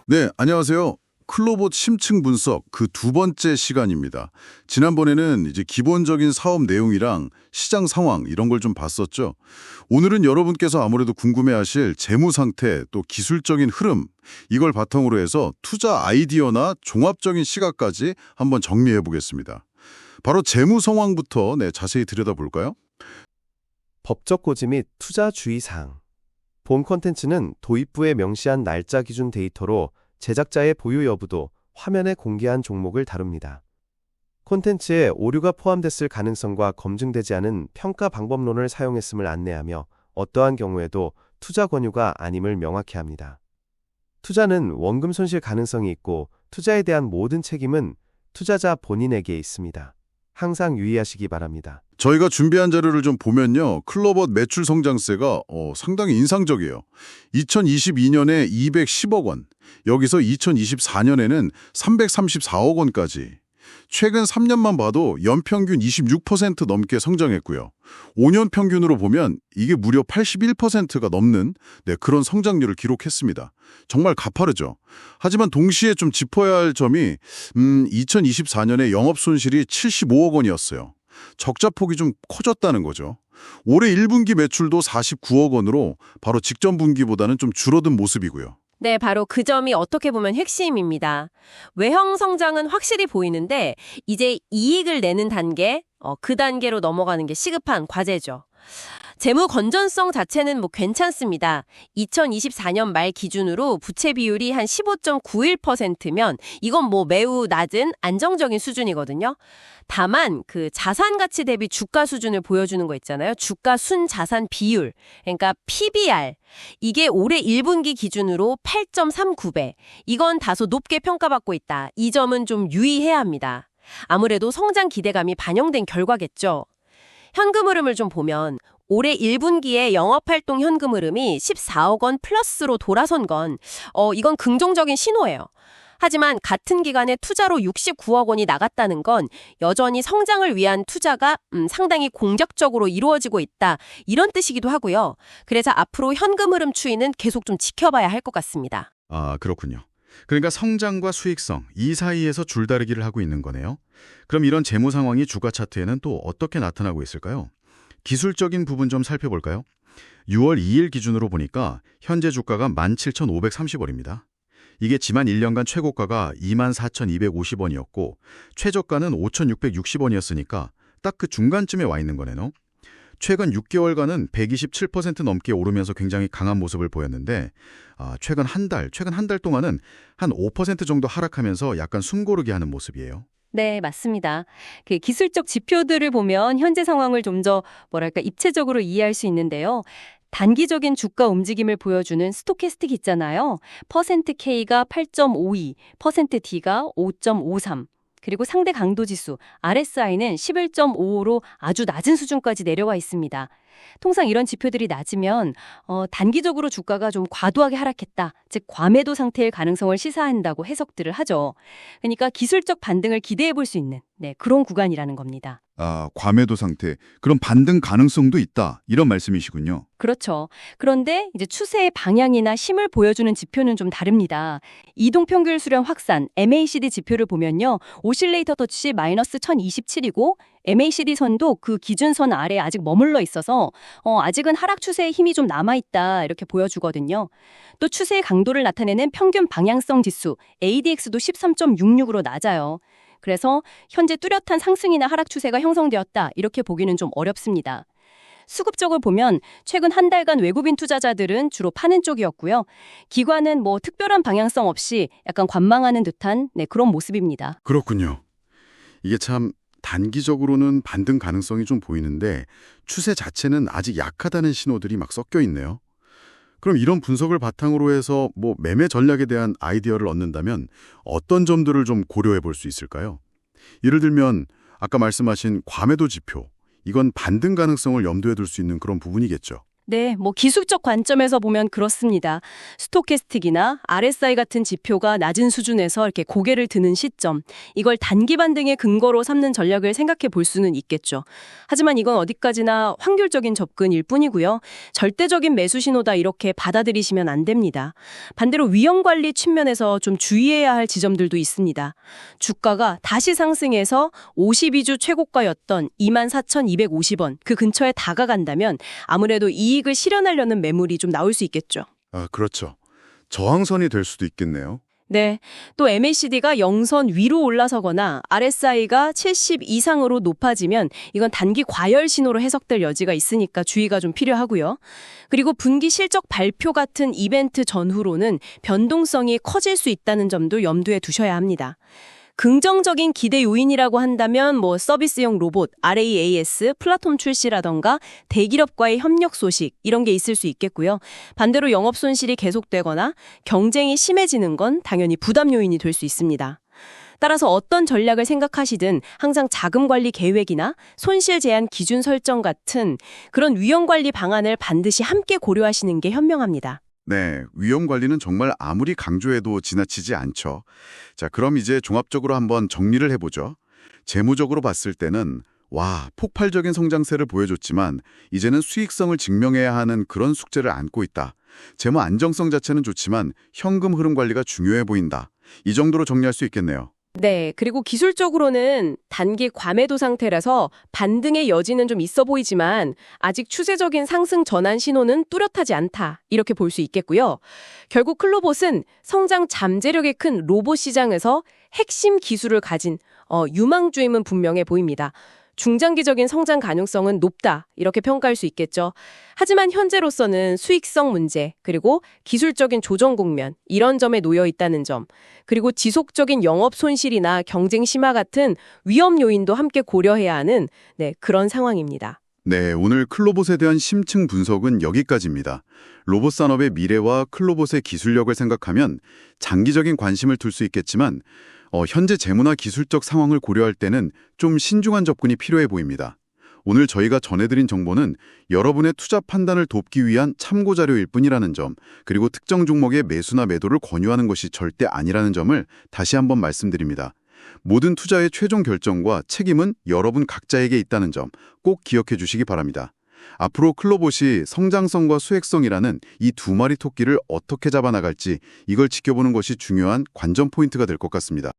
네, 안녕하세요. 클로봇 심층 분석 그 두 번째 시간입니다. 지난번에는 이제 기본적인 사업 내용이랑 시장 상황 이런 걸 좀 봤었죠. 오늘은 여러분께서 아무래도 궁금해하실 재무 상태 또 기술적인 흐름 이걸 바탕으로 해서 투자 아이디어나 종합적인 시각까지 한번 정리해 보겠습니다. 바로 재무 상황부터 자세히 들여다볼까요? 법적 고지 및 투자 주의사항. 본 콘텐츠는 도입부에 명시한 날짜 기준 데이터로 제작자의 보유 여부도 화면에 공개한 종목을 다룹니다. 콘텐츠에 오류가 포함됐을 가능성과 검증되지 않은 평가 방법론을 사용했음을 안내하며 어떠한 경우에도 투자 권유가 아님을 명확히 합니다. 투자는 원금 손실 가능성이 있고 투자에 대한 모든 책임은 투자자 본인에게 있습니다. 항상 유의하시기 바랍니다. 저희가 준비한 자료를 좀 보면요. 클로봇 매출 성장세가 상당히 인상적이에요. 2022년에 210억 원, 여기서 2024년에는 334억 원까지. 최근 3년만 봐도 연평균 26% 넘게 성장했고요. 5년 평균으로 보면 이게 무려 81%가 넘는 그런 성장률을 기록했습니다. 정말 가파르죠. 하지만 동시에 좀 짚어야 할 점이 2024년에 영업손실이 75억 원이었어요. 적자폭이 좀 커졌다는 거죠. 올해 1분기 매출도 49억 원으로 바로 직전 분기보다는 좀 줄어든 모습이고요. 네, 바로 그 점이 어떻게 보면 핵심입니다. 외형 성장은 확실히 보이는데 이제 이익을 내는 단계, 그 단계로 넘어가는 게 시급한 과제죠. 재무 건전성 자체는 괜찮습니다. 2024년 말 기준으로 부채 비율이 한 15.91%면 이건 매우 낮은 안정적인 수준이거든요. 다만 그 자산 가치 대비 주가 수준을 보여주는 거 있잖아요. 주가 순자산 비율, 그러니까 PBR. 이게 올해 1분기 기준으로 8.39배. 이건 다소 높게 평가받고 있다. 이 점은 좀 유의해야 합니다. 아무래도 성장 기대감이 반영된 결과겠죠. 현금 흐름을 좀 보면 올해 1분기에 영업활동 현금 흐름이 14억 원 플러스로 돌아선 건 이건 긍정적인 신호예요. 하지만 같은 기간에 투자로 69억 원이 나갔다는 건 여전히 성장을 위한 투자가 상당히 공격적으로 이루어지고 있다. 이런 뜻이기도 하고요. 그래서 앞으로 현금 흐름 추이는 계속 좀 지켜봐야 할 것 같습니다. 아, 그렇군요. 그러니까 성장과 수익성, 이 사이에서 줄다리기를 하고 있는 거네요. 그럼 이런 재무 상황이 주가 차트에는 또 어떻게 나타나고 있을까요? 기술적인 부분 좀 살펴볼까요? 6월 2일 기준으로 보니까 현재 주가가 17,530원입니다. 이게 지난 1년간 최고가가 24,250원이었고 최저가는 5,660원이었으니까 딱 그 중간쯤에 와 있는 거네요. 최근 6개월간은 127% 넘게 오르면서 굉장히 강한 모습을 보였는데 최근 한 달 동안은 한 5% 정도 하락하면서 약간 숨고르게 하는 모습이에요. 네, 맞습니다. 그 기술적 지표들을 보면 현재 상황을 좀 더 입체적으로 이해할 수 있는데요. 단기적인 주가 움직임을 보여주는 스토캐스틱 있잖아요. %K가 8.52, %D가 5.53. 그리고 상대 강도 지수 RSI는 11.55로 아주 낮은 수준까지 내려와 있습니다. 통상 이런 지표들이 낮으면 단기적으로 주가가 좀 과도하게 하락했다, 즉 과매도 상태일 가능성을 시사한다고 해석들을 하죠. 그러니까 기술적 반등을 기대해 볼 수 있는 그런 구간이라는 겁니다. 아, 과매도 상태. 그럼 반등 가능성도 있다. 이런 말씀이시군요. 그렇죠. 그런데 이제 추세의 방향이나 힘을 보여주는 지표는 좀 다릅니다. 이동평균 수렴 확산, MACD 지표를 보면요. 오실레이터 터치 마이너스 1027이고 MACD 선도 그 기준선 아래 아직 머물러 있어서 아직은 하락 추세의 힘이 좀 남아있다 이렇게 보여주거든요. 또 추세의 강도를 나타내는 평균 방향성 지수 ADX도 13.66으로 낮아요. 그래서 현재 뚜렷한 상승이나 하락 추세가 형성되었다 이렇게 보기는 좀 어렵습니다. 수급적으로 보면 최근 한 달간 외국인 투자자들은 주로 파는 쪽이었고요. 기관은 특별한 방향성 없이 약간 관망하는 듯한 그런 모습입니다. 그렇군요. 이게 참 단기적으로는 반등 가능성이 좀 보이는데 추세 자체는 아직 약하다는 신호들이 막 섞여 있네요. 그럼 이런 분석을 바탕으로 해서 매매 전략에 대한 아이디어를 얻는다면 어떤 점들을 좀 고려해 볼 수 있을까요? 예를 들면 아까 말씀하신 과매도 지표, 이건 반등 가능성을 염두에 둘 수 있는 그런 부분이겠죠. 네, 기술적 관점에서 보면 그렇습니다. 스토캐스틱이나 RSI 같은 지표가 낮은 수준에서 이렇게 고개를 드는 시점, 이걸 단기 반등의 근거로 삼는 전략을 생각해 볼 수는 있겠죠. 하지만 이건 어디까지나 확률적인 접근일 뿐이고요. 절대적인 매수 신호다 이렇게 받아들이시면 안 됩니다. 반대로 위험 관리 측면에서 좀 주의해야 할 지점들도 있습니다. 주가가 다시 상승해서 52주 최고가였던 24,250원 그 근처에 다가간다면 아무래도 이익을 실현하려는 매물이 좀 나올 수 있겠죠. 아, 그렇죠. 저항선이 될 수도 있겠네요. 네. 또 MACD가 영선 위로 올라서거나 RSI가 70 이상으로 높아지면 이건 단기 과열 신호로 해석될 여지가 있으니까 주의가 좀 필요하고요. 그리고 분기 실적 발표 같은 이벤트 전후로는 변동성이 커질 수 있다는 점도 염두에 두셔야 합니다. 긍정적인 기대 요인이라고 한다면 서비스용 로봇, RAAS, 플랫폼 출시라던가 대기업과의 협력 소식 이런 게 있을 수 있겠고요. 반대로 영업 손실이 계속되거나 경쟁이 심해지는 건 당연히 부담 요인이 될 수 있습니다. 따라서 어떤 전략을 생각하시든 항상 자금 관리 계획이나 손실 제한 기준 설정 같은 그런 위험 관리 방안을 반드시 함께 고려하시는 게 현명합니다. 네, 위험 관리는 정말 아무리 강조해도 지나치지 않죠. 자, 그럼 이제 종합적으로 한번 정리를 해보죠. 재무적으로 봤을 때는 폭발적인 성장세를 보여줬지만 이제는 수익성을 증명해야 하는 그런 숙제를 안고 있다. 재무 안정성 자체는 좋지만 현금 흐름 관리가 중요해 보인다. 이 정도로 정리할 수 있겠네요. 네, 그리고 기술적으로는 단기 과매도 상태라서 반등의 여지는 좀 있어 보이지만 아직 추세적인 상승 전환 신호는 뚜렷하지 않다. 이렇게 볼 수 있겠고요. 결국 클로봇은 성장 잠재력이 큰 로봇 시장에서 핵심 기술을 가진 유망주임은 분명해 보입니다. 중장기적인 성장 가능성은 높다. 이렇게 평가할 수 있겠죠. 하지만 현재로서는 수익성 문제, 그리고 기술적인 조정 국면, 이런 점에 놓여 있다는 점, 그리고 지속적인 영업 손실이나 경쟁 심화 같은 위험 요인도 함께 고려해야 하는 그런 상황입니다. 네, 오늘 클로봇에 대한 심층 분석은 여기까지입니다. 로봇 산업의 미래와 클로봇의 기술력을 생각하면 장기적인 관심을 둘 수 있겠지만 현재 재무나 기술적 상황을 고려할 때는 좀 신중한 접근이 필요해 보입니다. 오늘 저희가 전해드린 정보는 여러분의 투자 판단을 돕기 위한 참고 자료일 뿐이라는 점, 그리고 특정 종목의 매수나 매도를 권유하는 것이 절대 아니라는 점을 다시 한번 말씀드립니다. 모든 투자의 최종 결정과 책임은 여러분 각자에게 있다는 점 꼭 기억해 주시기 바랍니다. 앞으로 클로봇이 성장성과 수익성이라는 이 두 마리 토끼를 어떻게 잡아나갈지 이걸 지켜보는 것이 중요한 관전 포인트가 될 것 같습니다.